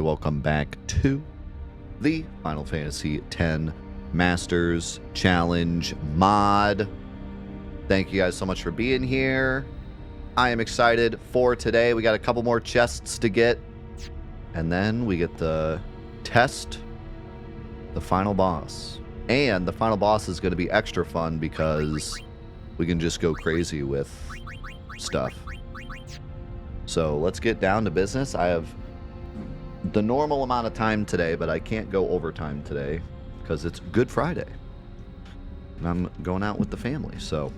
welcome back to the Final Fantasy X Masters Challenge mod. Thank you guys so much for being here. I am excited for today. We got a couple more chests to get, and then we get to test the final boss. And the final boss is going to be extra fun because we can just go crazy with stuff. So let's get down to business. I have the normal amount of time today, but I can't go overtime today because it's Good Friday. And I'm going out with the family. So,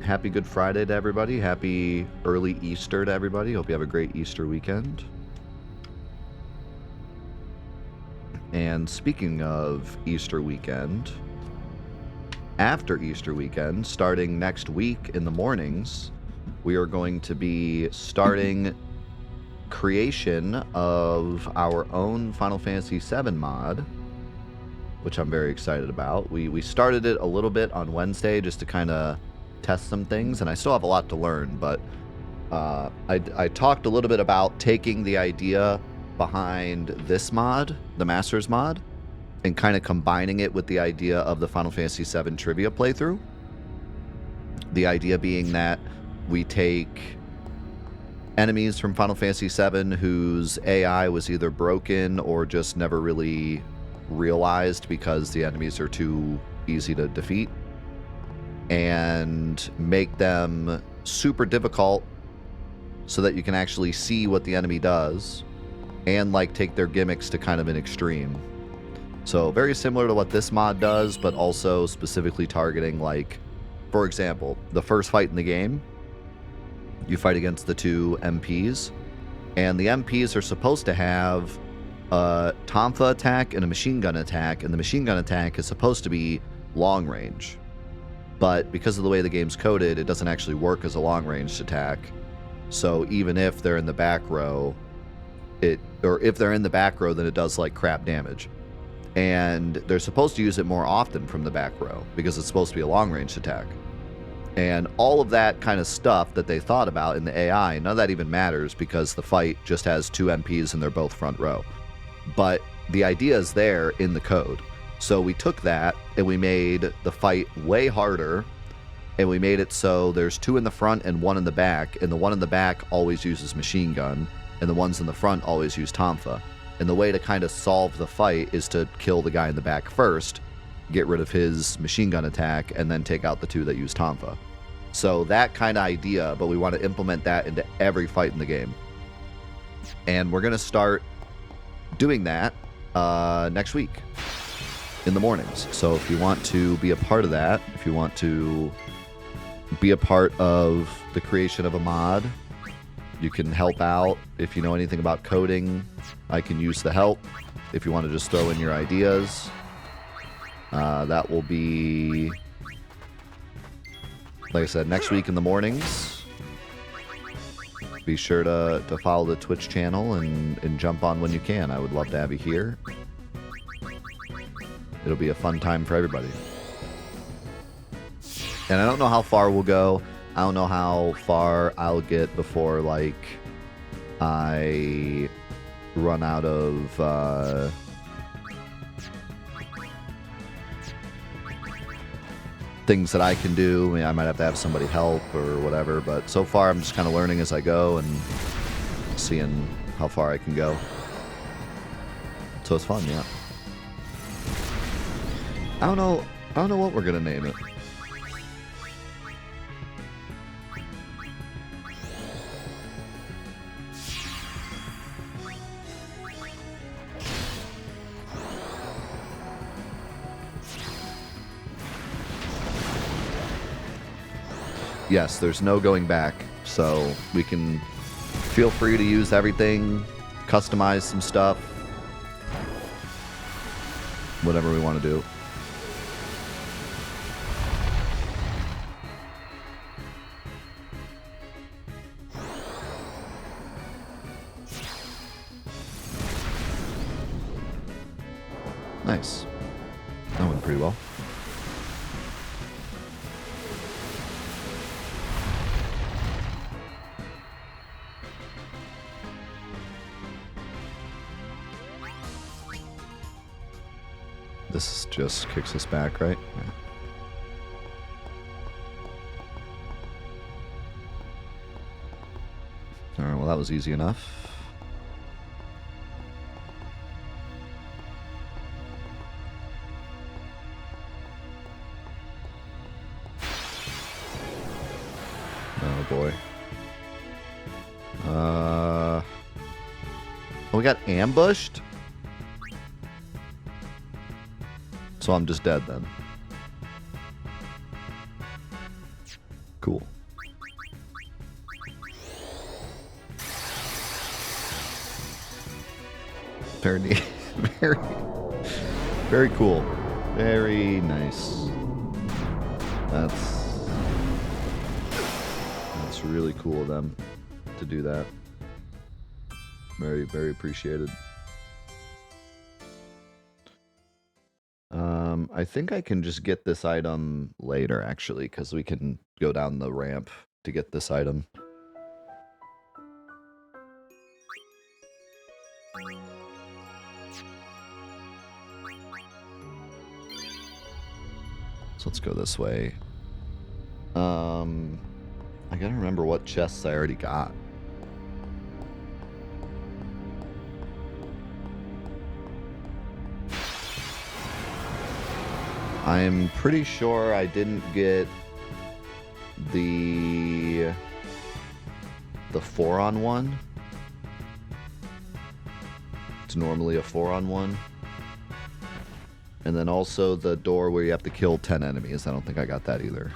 happy Good Friday to everybody. Happy early Easter to everybody. Hope you have a great Easter weekend. And speaking of Easter weekend, after Easter weekend, starting next week in the mornings, we are going to be starting creation of our own Final Fantasy VII mod, which I'm very excited about. We started it a little bit on Wednesday just to kind of test some things, and I still have a lot to learn, but I talked a little bit about taking the idea behind this mod, the Masters mod, and kind of combining it with the idea of the Final Fantasy VII trivia playthrough. The idea being that we take enemies from Final Fantasy VII whose AI was either broken or just never really realized because the enemies are too easy to defeat, and make them super difficult so that you can actually see what the enemy does, and like take their gimmicks to kind of an extreme. So very similar to what this mod does, but also specifically targeting, like, for example, the first fight in the game, you fight against the two MPs, and the MPs are supposed to have a Tonfa attack and a machine gun attack, and the machine gun attack is supposed to be long range. But because of the way the game's coded, it doesn't actually work as a long range attack. So even if they're in the back row, if they're in the back row, then it does like crap damage. And they're supposed to use it more often from the back row because it's supposed to be a long-range attack. And all of that kind of stuff that they thought about in the AI, none of that even matters because the fight just has two MPs and they're both front row. But the idea is there in the code. So we took that and we made the fight way harder, and we made it so there's two in the front and one in the back, and the one in the back always uses machine gun, and the ones in the front always use Tonfa. And the way to kind of solve the fight is to kill the guy in the back first, get rid of his machine gun attack, and then take out the two that use Tonfa. So that kind of idea, but we want to implement that into every fight in the game. And we're going to start doing that next week in the mornings. So if you want to be a part of that, if you want to be a part of the creation of a mod, you can help out. If you know anything about coding, I can use the help. If you want to just throw in your ideas, that will be, like I said, next week in the mornings. Be sure to follow the Twitch channel and jump on when you can. I would love to have you here. It'll be a fun time for everybody. And I don't know how far we'll go. I don't know how far I'll get before, like, I run out of things that I can do. I mean, I might have to have somebody help or whatever, but so far I'm just kind of learning as I go and seeing how far I can go. So it's fun, yeah. I don't know what we're gonna name it. Yes, there's no going back, so we can feel free to use everything, customize some stuff, whatever we want to do. Nice. That went pretty well. This just kicks us back, right? Yeah. Alright, well that was easy enough. Oh boy. Oh, we got ambushed? So I'm just dead then. Cool. Very neat. Very cool. Very nice. That's really cool of them to do that. Very, very appreciated. I think I can just get this item later, actually, because we can go down the ramp to get this item. So let's go this way. I gotta remember what chests I already got. I'm pretty sure I didn't get the 4-on-1. It's normally a 4-on-1. And then also the door where you have to kill 10 enemies. I don't think I got that either.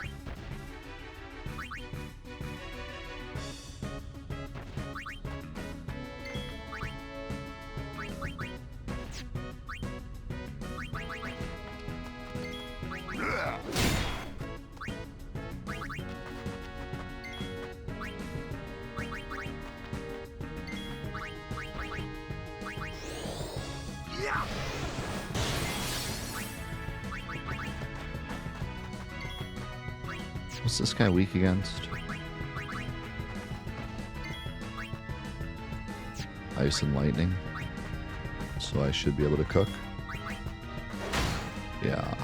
What's this guy weak against? Ice and lightning. So I should be able to cook. Yeah.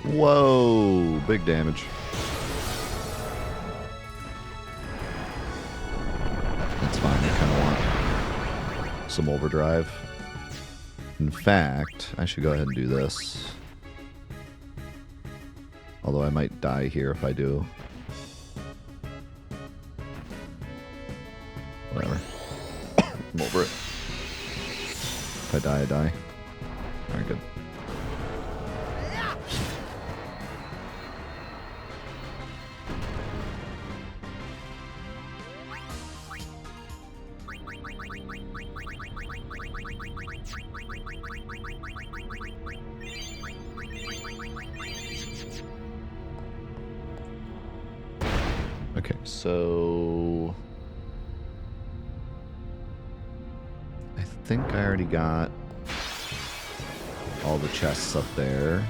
Whoa, big damage. That's fine, I kind of want some overdrive. In fact, I should go ahead and do this. Although I might die here if I do. Whatever. I'm over it. If I die, I die. Alright, good. Okay, so I think I already got all the chests up there.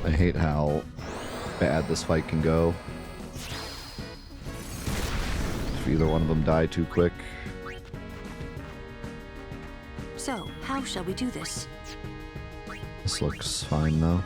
I hate how bad this fight can go. If either one of them die too quick. So, how shall we do this? This looks fine though.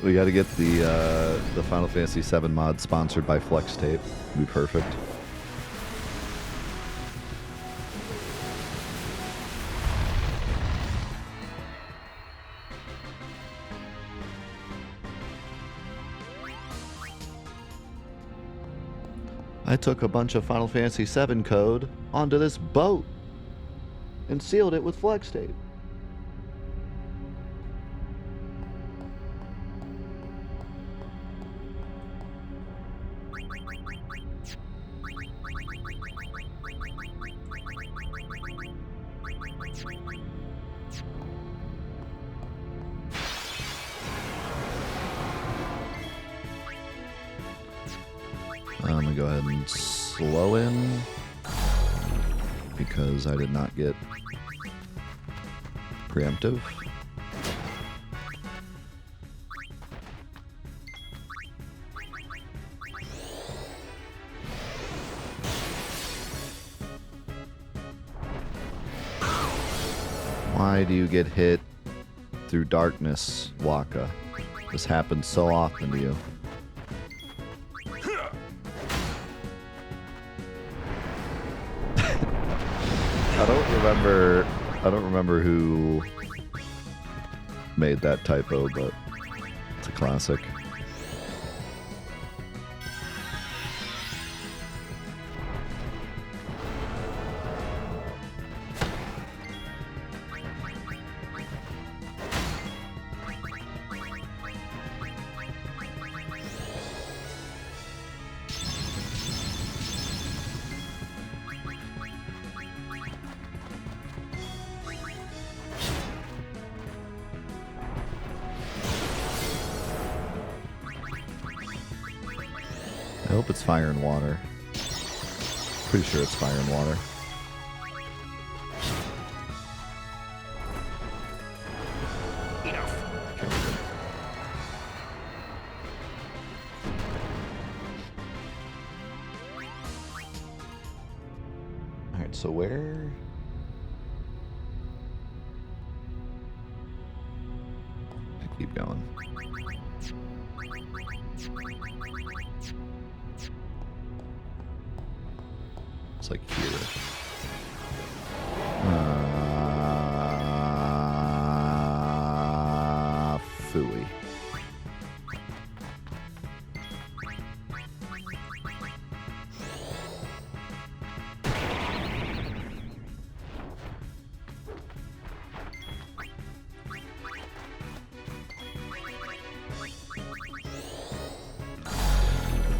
We got to get the Final Fantasy VII mod sponsored by Flex Tape. Be perfect. I took a bunch of Final Fantasy VII code onto this boat and sealed it with Flex Tape. I'm going to go ahead and slow in because I did not get preemptive. Why do you get hit through darkness, Waka? This happens so often to you. I don't remember who made that typo, but it's a classic. I hope it's fire and water. Pretty sure it's fire and water. Alright, so where... I keep going. It's like here. Phooey.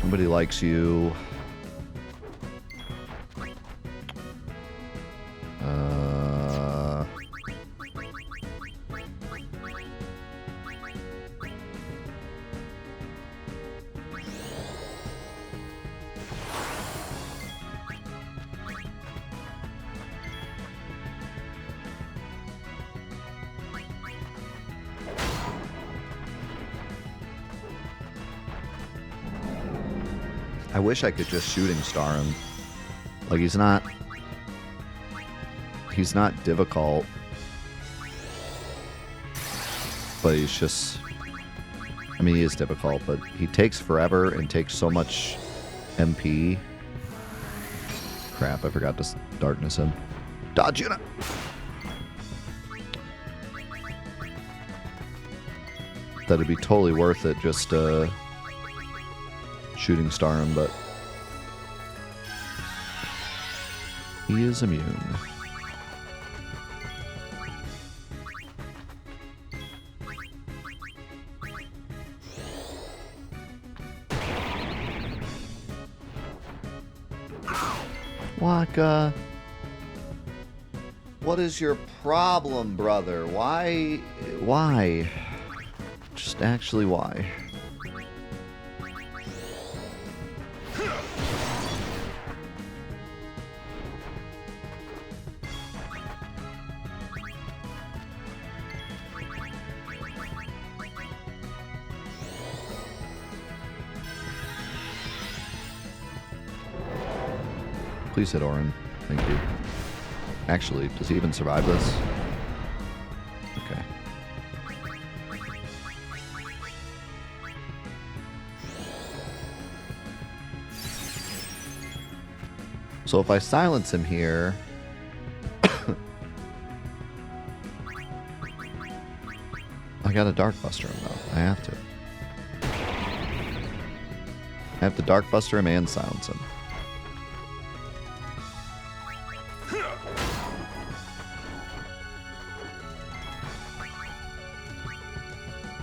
Nobody likes you. I wish I could just shooting star him. Like, he's not difficult, but he's just, I mean, he is difficult, but he takes forever and takes so much MP. Crap, I forgot to darkness him. Dodge Yuna! That'd be totally worth it, just shooting star him, but he is immune. Waka, what is your problem, brother? Why? Just actually, why? Please hit Orin. Thank you. Actually, does he even survive this? Okay. So if I silence him here... I got to Dark Buster him, though. I have to. I have to Dark Buster him and silence him.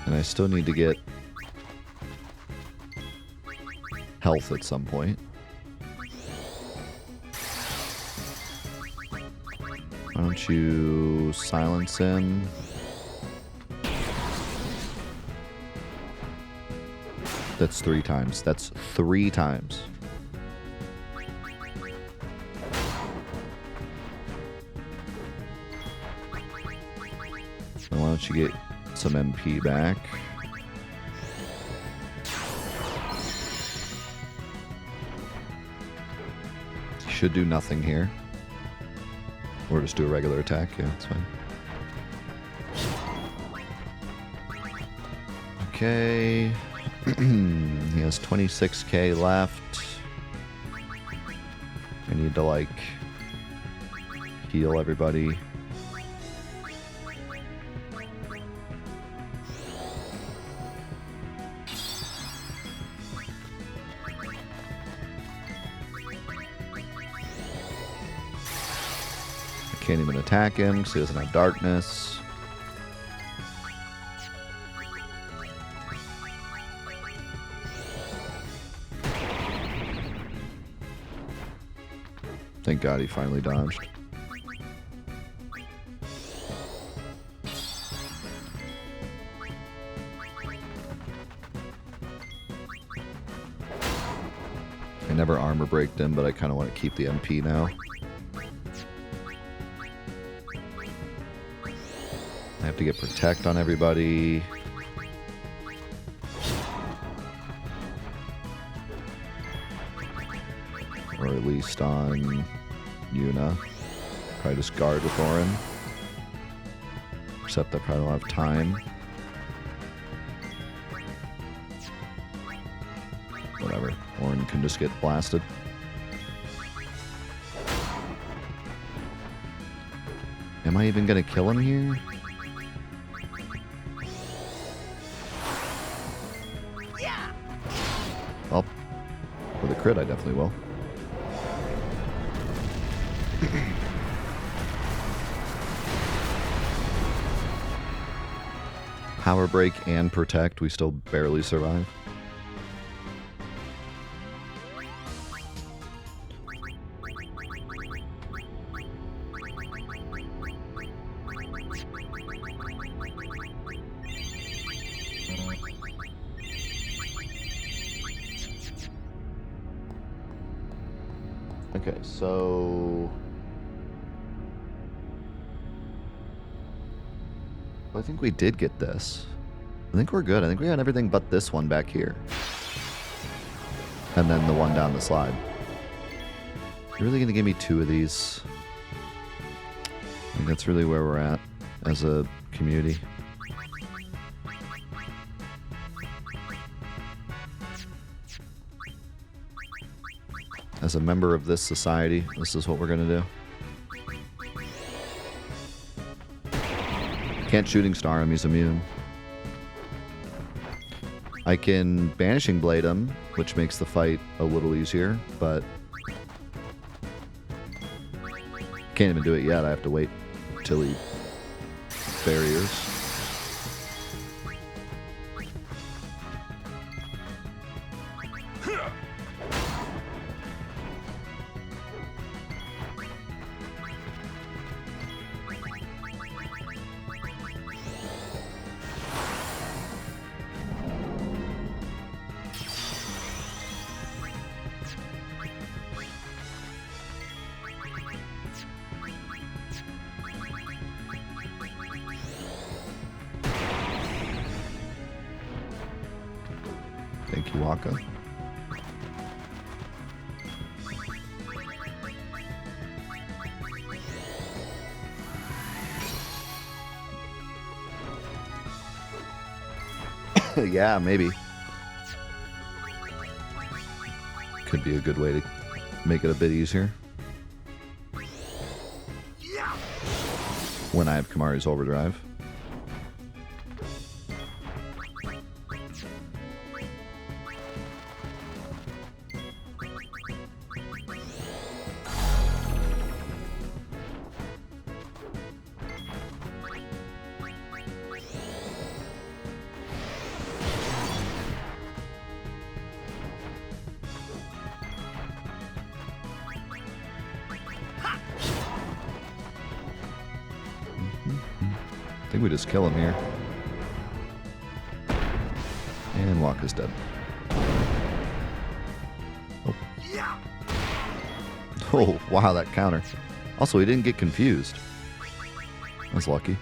And I still need to get health at some point. Why don't you silence him? That's 3 times. That's 3 times. And why don't you get some MP back? Should do nothing here. Or just do a regular attack. Yeah, that's fine. Okay. He has 26k left. I need to, like, heal everybody. I can't even attack him because he doesn't have darkness. Thank God he finally dodged. I never armor breaked him, but I kind of want to keep the MP now. I have to get protect on everybody. Or at least on Yuna. Probably just guard with Orin. Except I probably don't have time. Whatever. Orin can just get blasted. Am I even gonna kill him here? Well, with a crit I definitely will. Power break and protect, we still barely survive. Okay, so I think we did get this. I think we're good. I think we got everything but this one back here. And then the one down the slide. You're really going to give me 2 of these? I think that's really where we're at as a community. As a member of this society, this is what we're going to do. Can't shooting star him, he's immune. I can banishing blade him, which makes the fight a little easier, but can't even do it yet. I have to wait till he barriers. Thank you, Waka. Yeah, maybe. Could be a good way to make it a bit easier. when I have Kamari's overdrive. I think we just kill him here. And Walk is dead. Oh. Oh, wow, that counter. Also, he didn't get confused. That's lucky.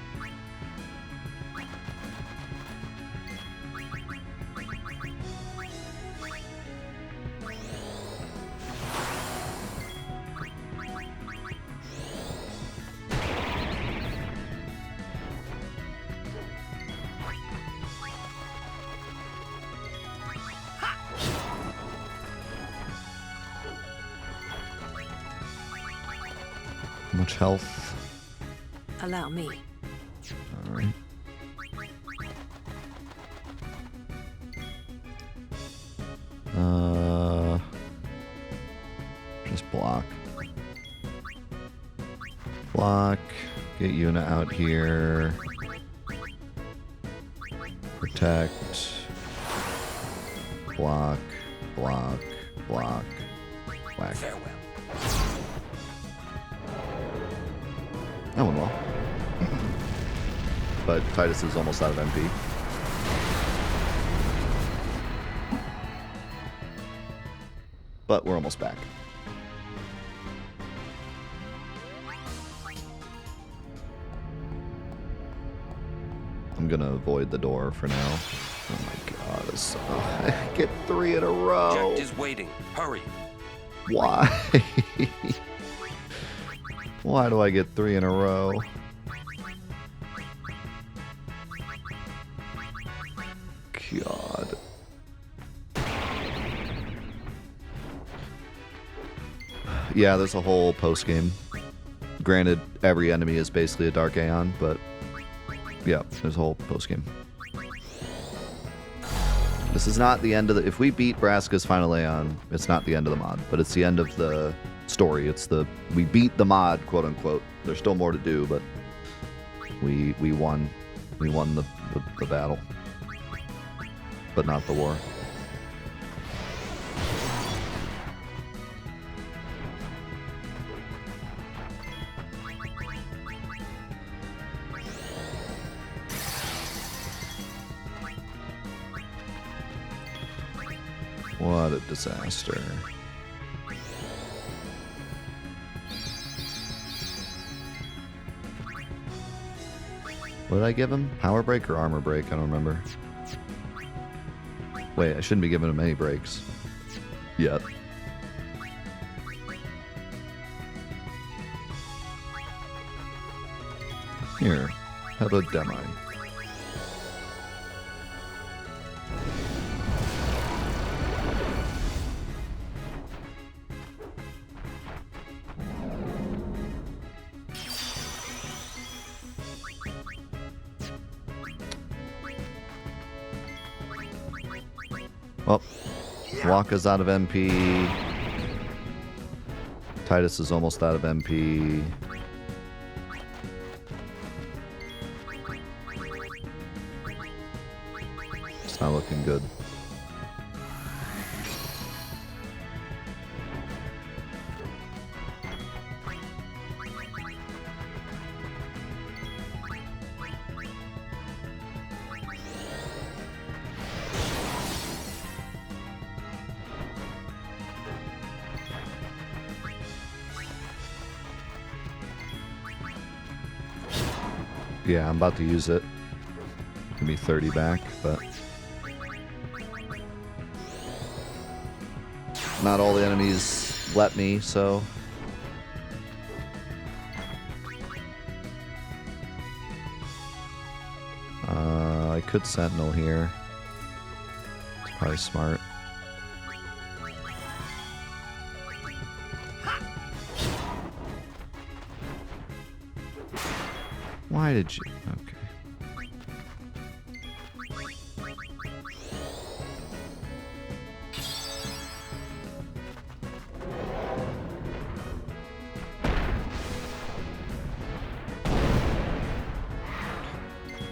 Much health. Allow me. All right. Just block. Block. Get Yuna out here. Protect. Block. Block. Block. Whack. Farewell. That went well. But Titus is almost out of MP. But we're almost back. I'm gonna avoid the door for now. Oh my god, I get 3 in a row. Jack is waiting. Hurry. Why? Why do I get 3 in a row? God. Yeah, there's a whole post-game. Granted, every enemy is basically a Dark Aeon, but yeah, there's a whole post-game. This is not the end of the... If we beat Braska's final Aeon, it's not the end of the mod, but it's the end of the story. It's the... We beat the mod, quote-unquote. There's still more to do, but we won. We won the battle. But not the war. What a disaster. What did I give him? Power break or armor break? I don't remember. Wait, I shouldn't be giving him any breaks. Yet. Here, have a demi. Well, Waka's out of MP. Titus is almost out of MP. It's not looking good. Yeah, I'm about to use it. Give me 30 back, but not all the enemies let me, so I could Sentinel here. It's probably smart. Why did you... Okay.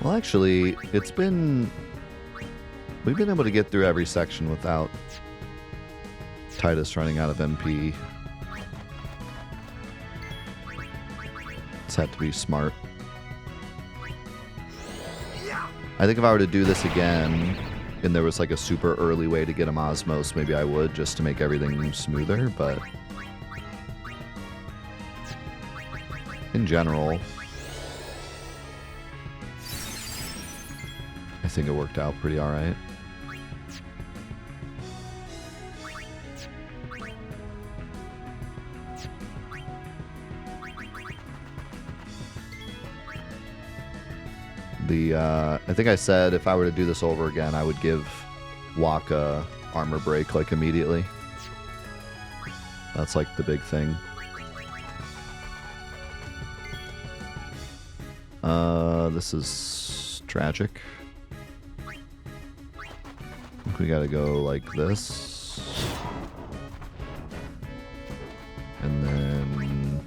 Well, actually, it's been... We've been able to get through every section without Titus running out of MP. Just have to be smart. I think if I were to do this again, and there was like a super early way to get him Osmos, maybe I would, just to make everything smoother, but... in general, I think it worked out pretty alright. I think I said if I were to do this over again, I would give Waka armor break like immediately. That's like the big thing. This is tragic. I think we gotta go like this. And then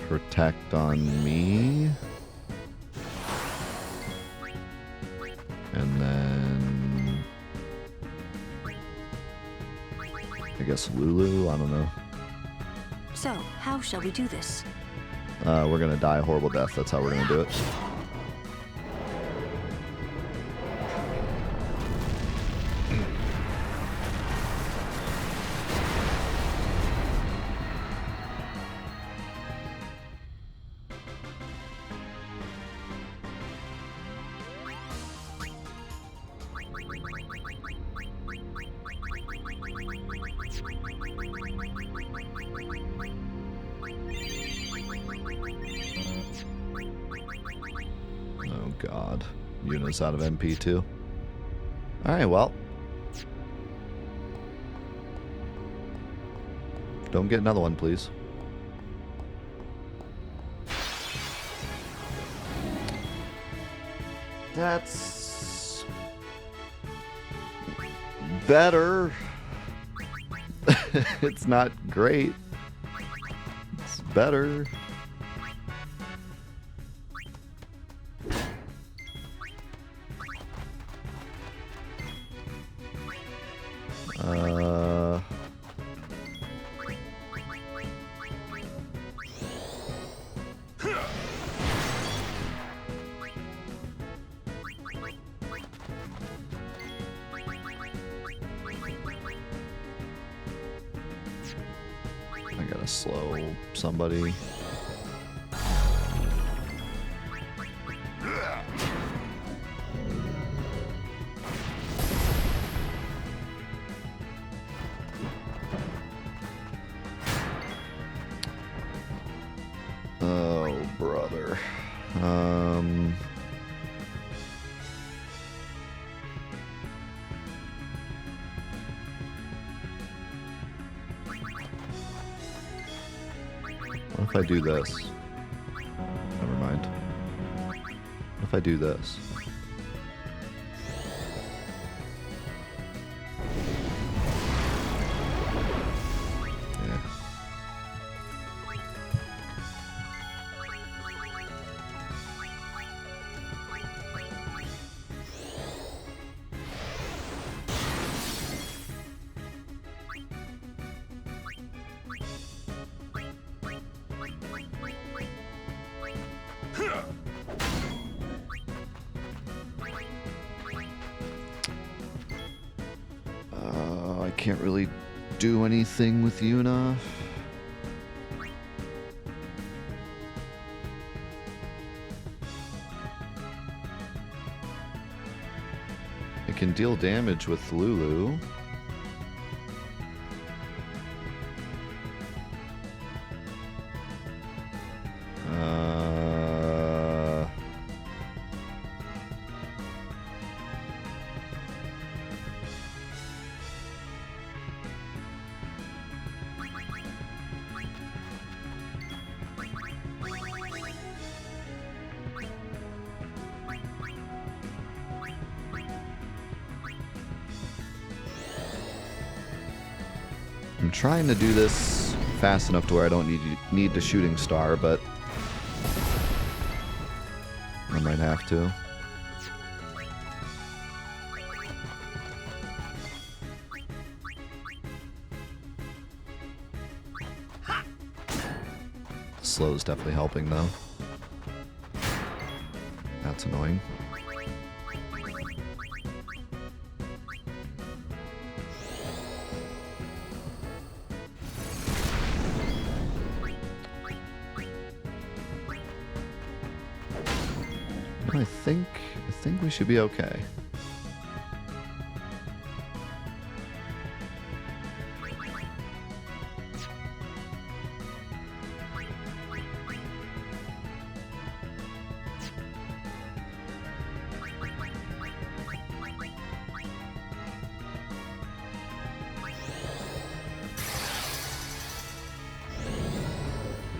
protect on me. And then I guess Lulu, I don't know. So, how shall we do this? We're gonna die a horrible death. That's how we're gonna do it. Oh god. Yuna's out of MP too. Alright, well. Don't get another one, please. That's better. It's not great. It's better. I gotta slow somebody. Oh, brother. What if I do this? Never mind. What if I do this? Yeah. I can't really do anything with Yuna. I can deal damage with Lulu. I'm trying to do this fast enough to where I don't need the shooting star, but I might have to. Slow is definitely helping, though. That's annoying. I think we should be okay.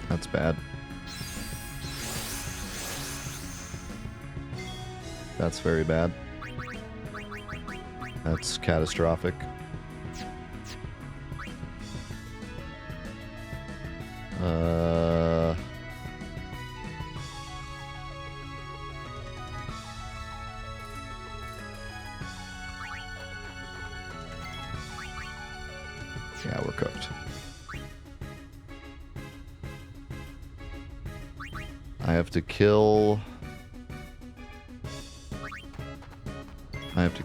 That's bad. That's very bad. That's catastrophic. Yeah, we're cooked. I have to kill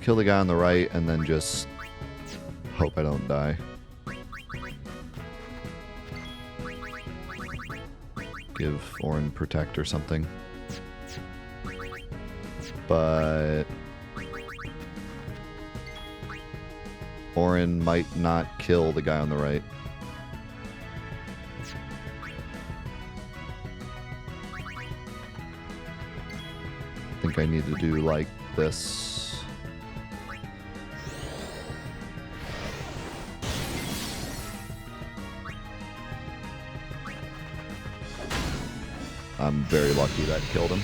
the guy on the right and then just hope I don't die. Give Orin protect or something. But Orin might not kill the guy on the right. I think I need to do like this. I'm very lucky that killed him.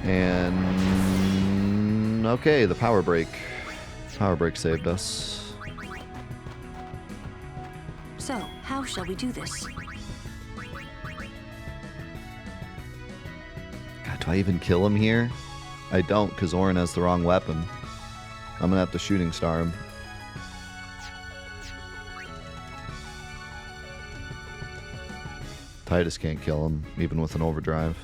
And okay, the power break. Power break saved us. So, how shall we do this? God, do I even kill him here? I don't, because Orin has the wrong weapon. I'm gonna have to shooting star him. Titus can't kill him, even with an overdrive.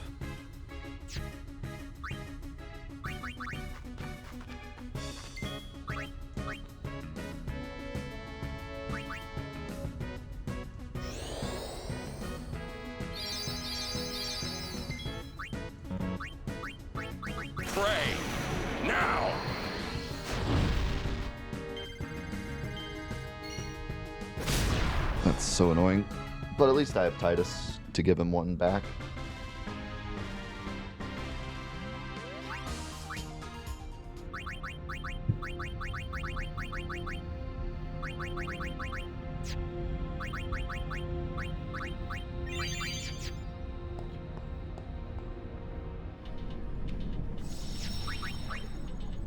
Pray now. That's so annoying. But at least I have Titus to give him one back.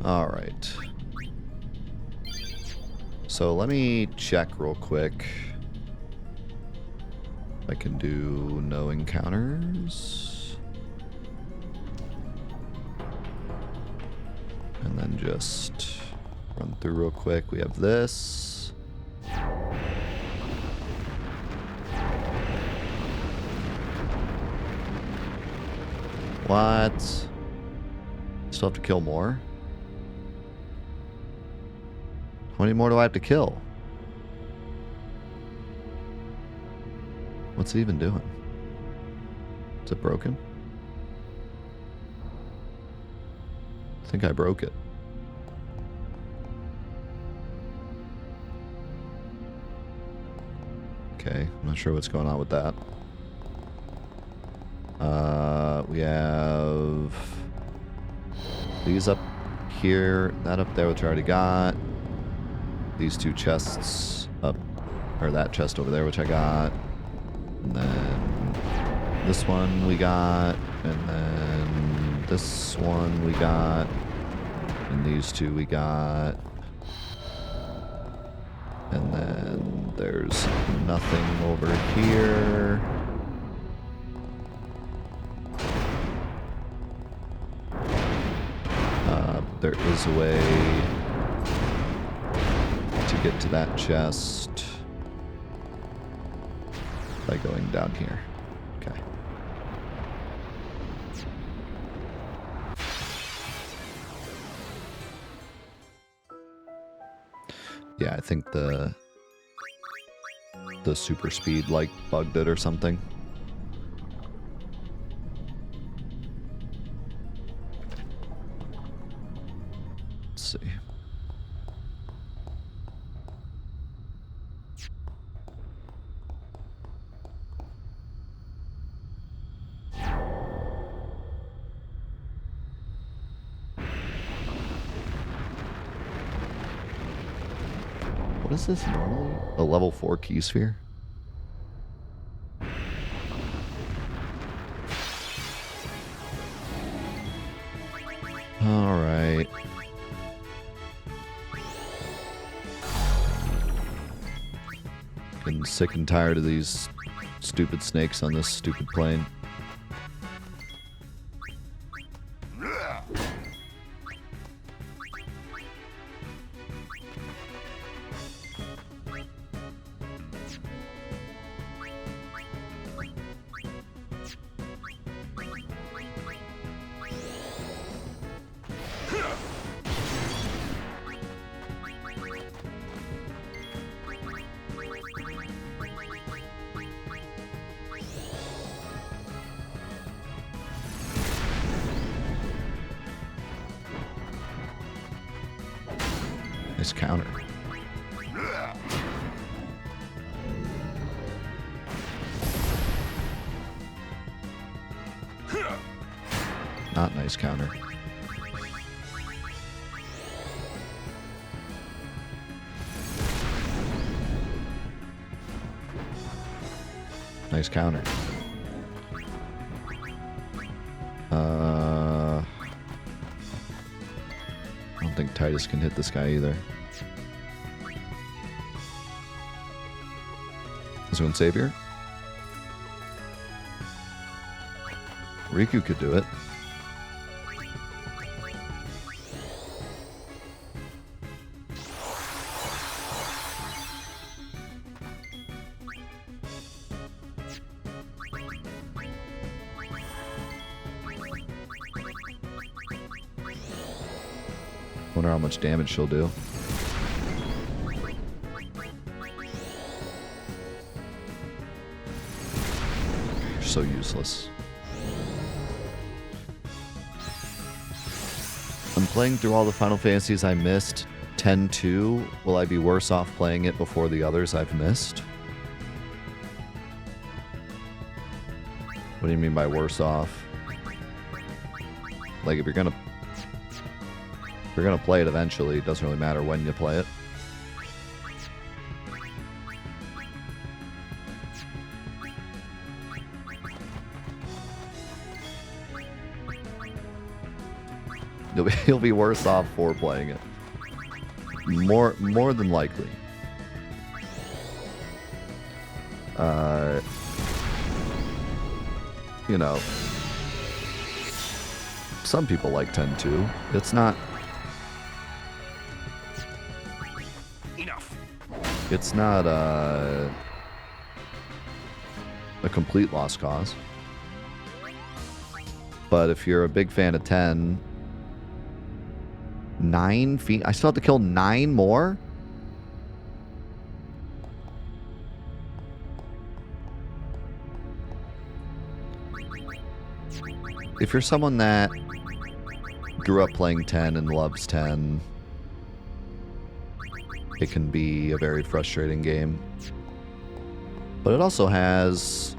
All right. So let me check real quick. I can do no encounters. And then just run through real quick. We have this. What? Still have to kill more? How many more do I have to kill? What's it even doing? Is it broken? I think I broke it. Okay, I'm not sure what's going on with that. We have these up here, that up there, which I already got. These two chests up, or that chest over there, which I got. And then this one we got, and then this one we got, and these two we got. And then there's nothing over here. There is a way to get to that chest by going down here. Okay. Yeah, I think the super speed like bugged it or something. Let's see. What is this normally? A level 4 key sphere? Alright. Getting sick and tired of these stupid snakes on this stupid plane. Nice counter. Not nice counter. Nice counter. I don't think Titus can hit this guy either. This one Savior. Riku could do it. Wonder how much damage she'll do. You're so useless. I'm playing through all the Final Fantasies I missed. 10-2. Will I be worse off playing it before the others I've missed? What do you mean by worse off? Like if you're gonna play it eventually, it doesn't really matter when you play it. You'll be worse off for playing it. More than likely. You know, some people like 10-2. It's not. It's not a complete lost cause. But if you're a big fan of 10, 9 feet. I still have to kill 9 more? If you're someone that grew up playing 10 and loves 10, it can be a very frustrating game. But it also has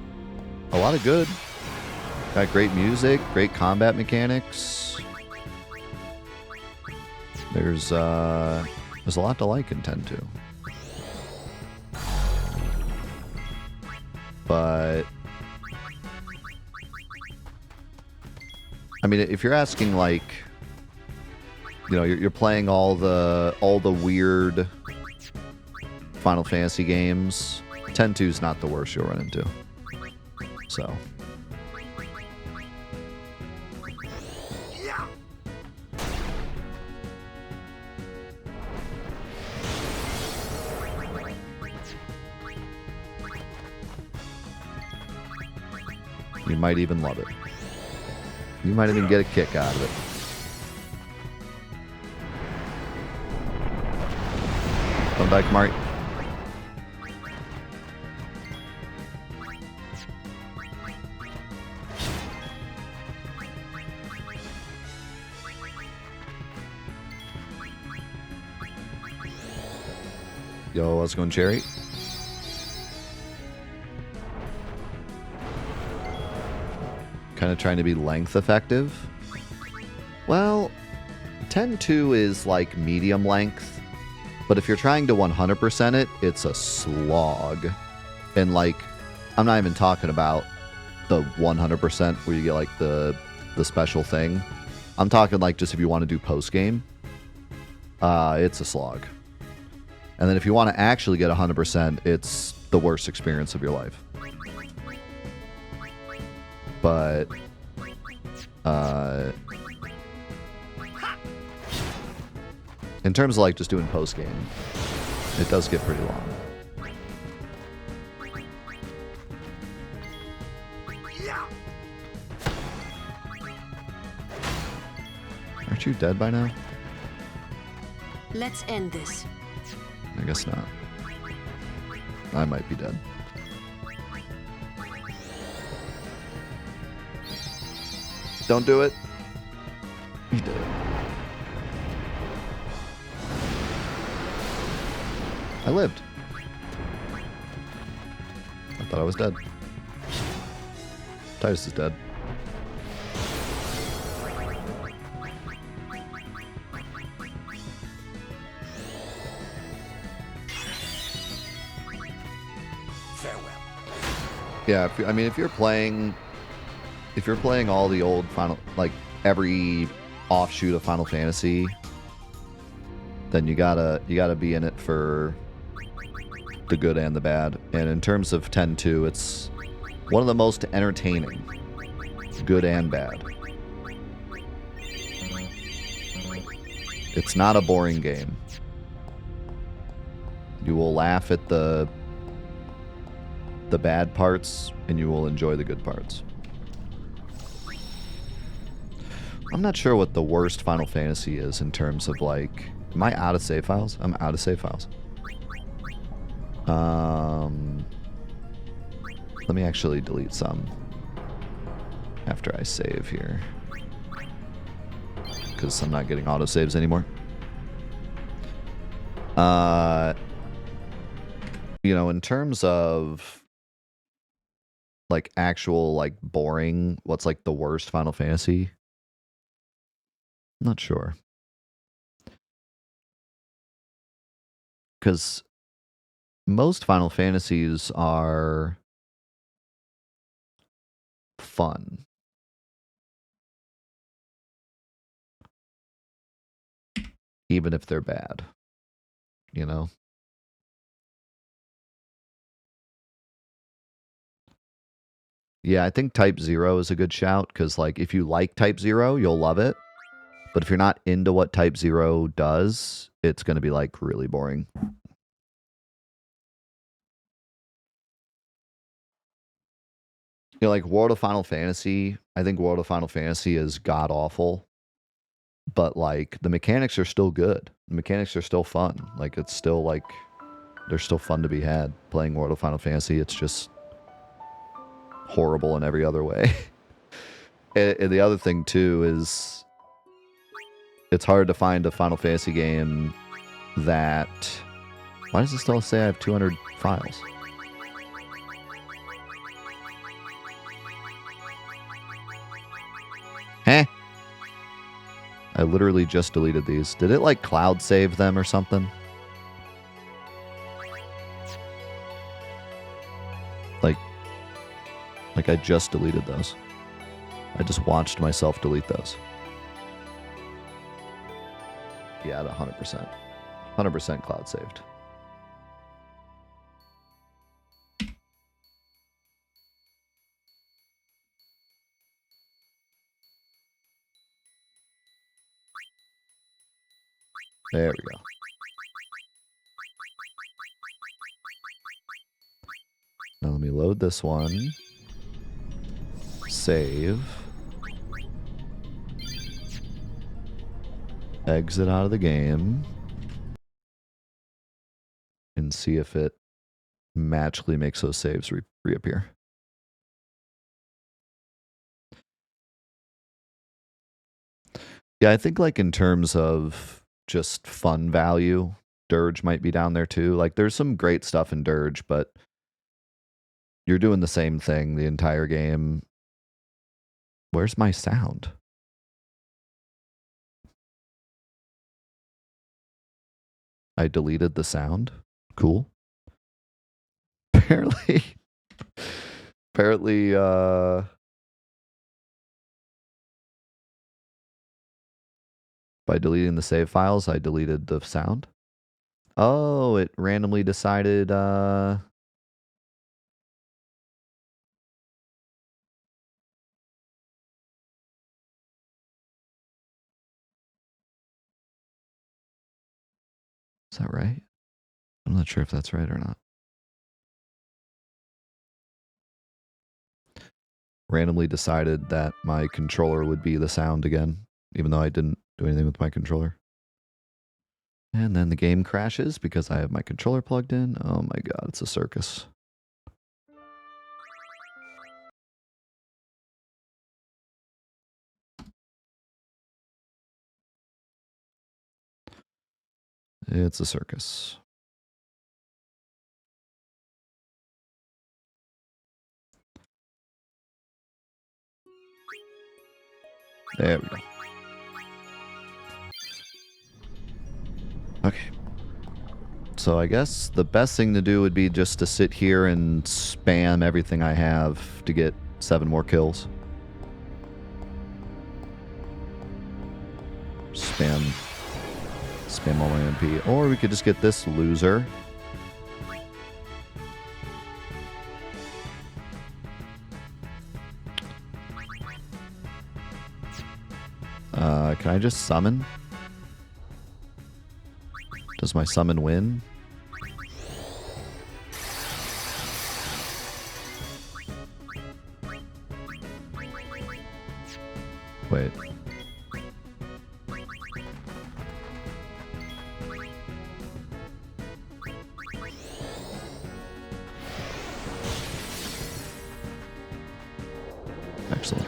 a lot of good. Got great music, great combat mechanics. There's a lot to like in 10-2. But I mean, if you're asking, like, you know, you're playing all the weird Final Fantasy games, 10-2 is not the worst you'll run into. So. You might even love it. You might even get a kick out of it. Come back, Marty. Yo, what's going, Cherry? Kind of trying to be length effective. Well, 10-2 is like medium length, but if you're trying to 100% it, it's a slog. And like, I'm not even talking about the 100% where you get like the special thing. I'm talking like just if you want to do post game, it's a slog. And then if you want to actually get 100%, it's the worst experience of your life. But in terms of like just doing post game, it does get pretty long. Aren't you dead by now? Let's end this. I guess not. I might be dead. Don't do it. You did it. I lived. I thought I was dead. Titus is dead. Yeah, if you're playing all the old Final, like every offshoot of Final Fantasy, then you gotta be in it for the good and the bad. And in terms of 10-2, it's one of the most entertaining, good and bad. It's not a boring game. You will laugh at the bad parts, and you will enjoy the good parts. I'm not sure what the worst Final Fantasy is in terms of like... Am I out of save files? I'm out of save files. Let me actually delete some after I save here, because I'm not getting autosaves anymore. You know, in terms of like actual like boring, what's like the worst Final Fantasy? I'm not sure. Because most Final Fantasies are fun. Even if they're bad. You know? Yeah, I think Type 0 is a good shout, because like if you like Type 0, you'll love it. But if you're not into what Type 0 does, it's going to be like really boring. You know, like World of Final Fantasy, I think World of Final Fantasy is god awful. But like the mechanics are still good. The mechanics are still fun. Like it's still like they're still fun to be had playing World of Final Fantasy. It's just horrible in every other way. And the other thing too is it's hard to find a Final Fantasy game that... Why does it still say I have 200 files? Huh? I literally just deleted these. Did it like cloud save them or something? Like I just deleted those. I just watched myself delete those. Yeah, at 100%. 100% cloud saved. There we go. Now let me load this one. Save. Exit out of the game. And see if it magically makes those saves reappear. Yeah, I think like in terms of just fun value, Dirge might be down there too. Like there's some great stuff in Dirge, but you're doing the same thing the entire game. Where's my sound? I deleted the sound. Cool. Apparently, by deleting the save files, I deleted the sound. Oh, it randomly decided, Is that right? I'm not sure if that's right or not. Randomly decided that my controller would be the sound again, even though I didn't do anything with my controller. And then the game crashes because I have my controller plugged in. Oh my god, it's a circus. It's a circus. There we go. Okay. So I guess the best thing to do would be just to sit here and spam everything I have to get 7 more kills. Spam all my MP. Or we could just get this loser. Can I just summon? Does my summon win? Wait. Excellent.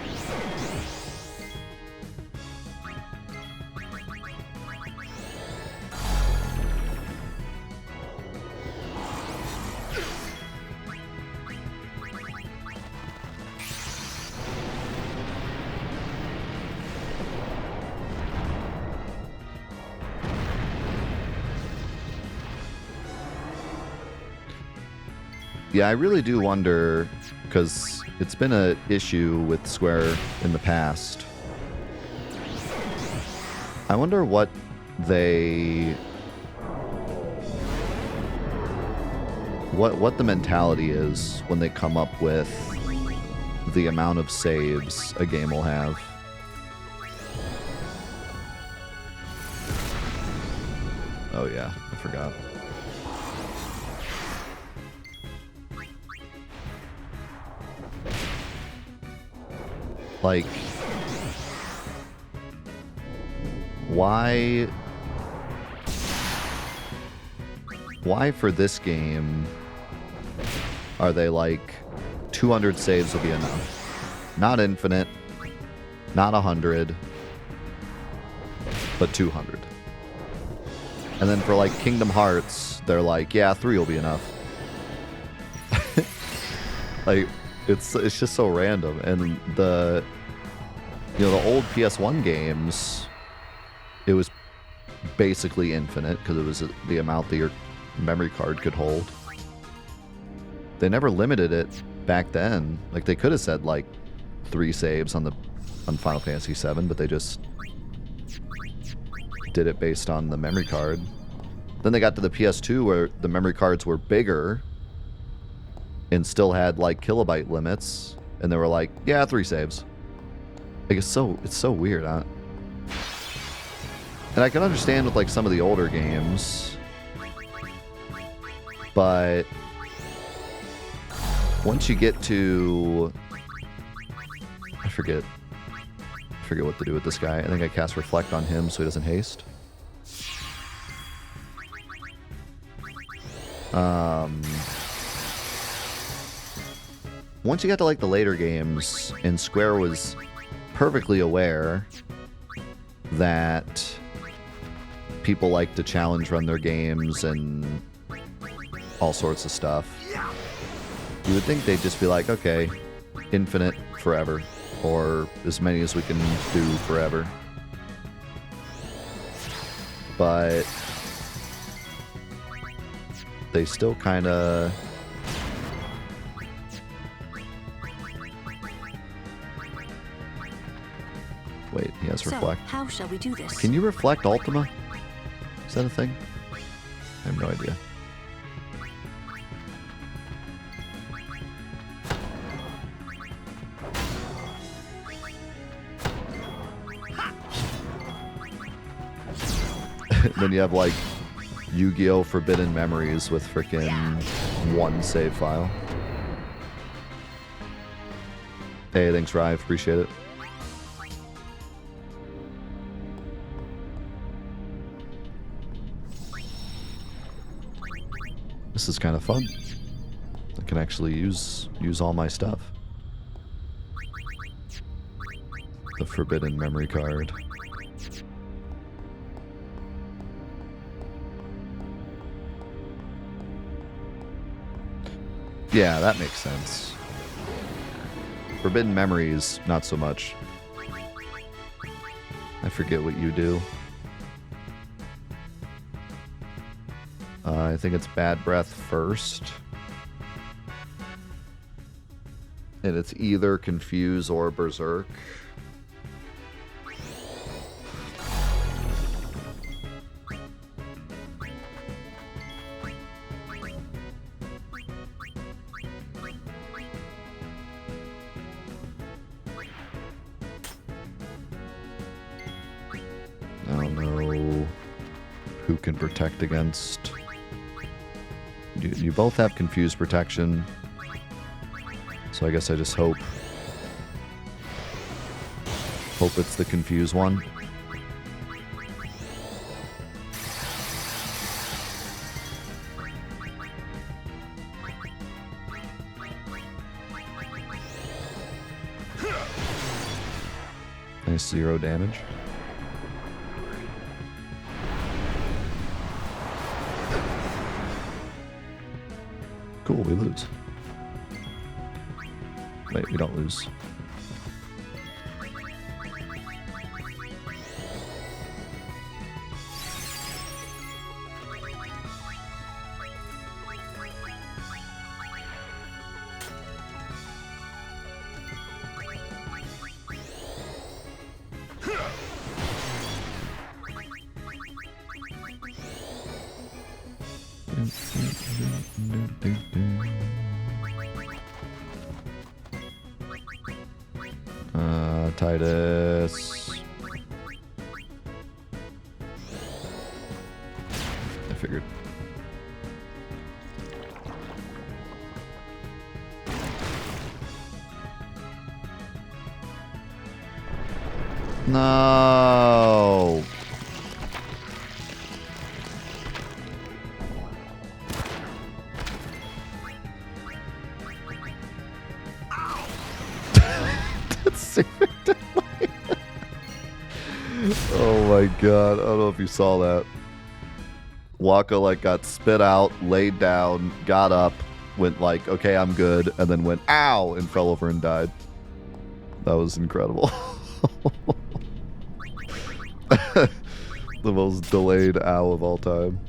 Yeah, I really do wonder, because it's been an issue with Square in the past. I wonder what they... What the mentality is when they come up with the amount of saves a game will have. Oh yeah, I forgot. Like, why for this game are they like 200 saves will be enough? Not infinite, not 100, but 200. And then for like Kingdom Hearts, they're like, yeah, 3 will be enough. Like, it's just so random. And the old PS1 games, it was basically infinite because it was the amount that your memory card could hold. They never limited it back then. Like, they could have said like 3 saves on Final Fantasy VII, but they just did it based on the memory card. Then they got to the PS2 where the memory cards were bigger and still had like kilobyte limits, and they were like, yeah, 3 saves. Like, it's so weird, huh? And I can understand with like some of the older games, but once you get to, I forget what to do with this guy. I think I cast Reflect on him so he doesn't haste. Once you got to like the later games, and Square was perfectly aware that people like to challenge run their games and all sorts of stuff, you would think they'd just be like, okay, infinite forever, or as many as we can do forever. But they still kind of... Wait, he has Reflect. So, how shall we do this? Can you reflect Ultima? Is that a thing? I have no idea. Then you have like Yu-Gi-Oh! Forbidden Memories with freaking one save file. Hey, thanks, Rive. Appreciate it. This is kind of fun. I can actually use all my stuff. The Forbidden Memory card. Yeah, that makes sense. Forbidden Memories, not so much. I forget what you do. I think it's Bad Breath first. And it's either Confuse or Berserk. I don't know who can protect against... You both have Confused Protection, so I guess I just hope it's the Confused one. Nice 0 damage. Cool, we lose. Wait, we don't lose. Titus. I figured. No. That's super deadly. Oh my god, I don't know if you saw that. Waka like got spit out, laid down, got up, went like, okay, I'm good, and then went, ow, and fell over and died. That was incredible. The most delayed ow of all time.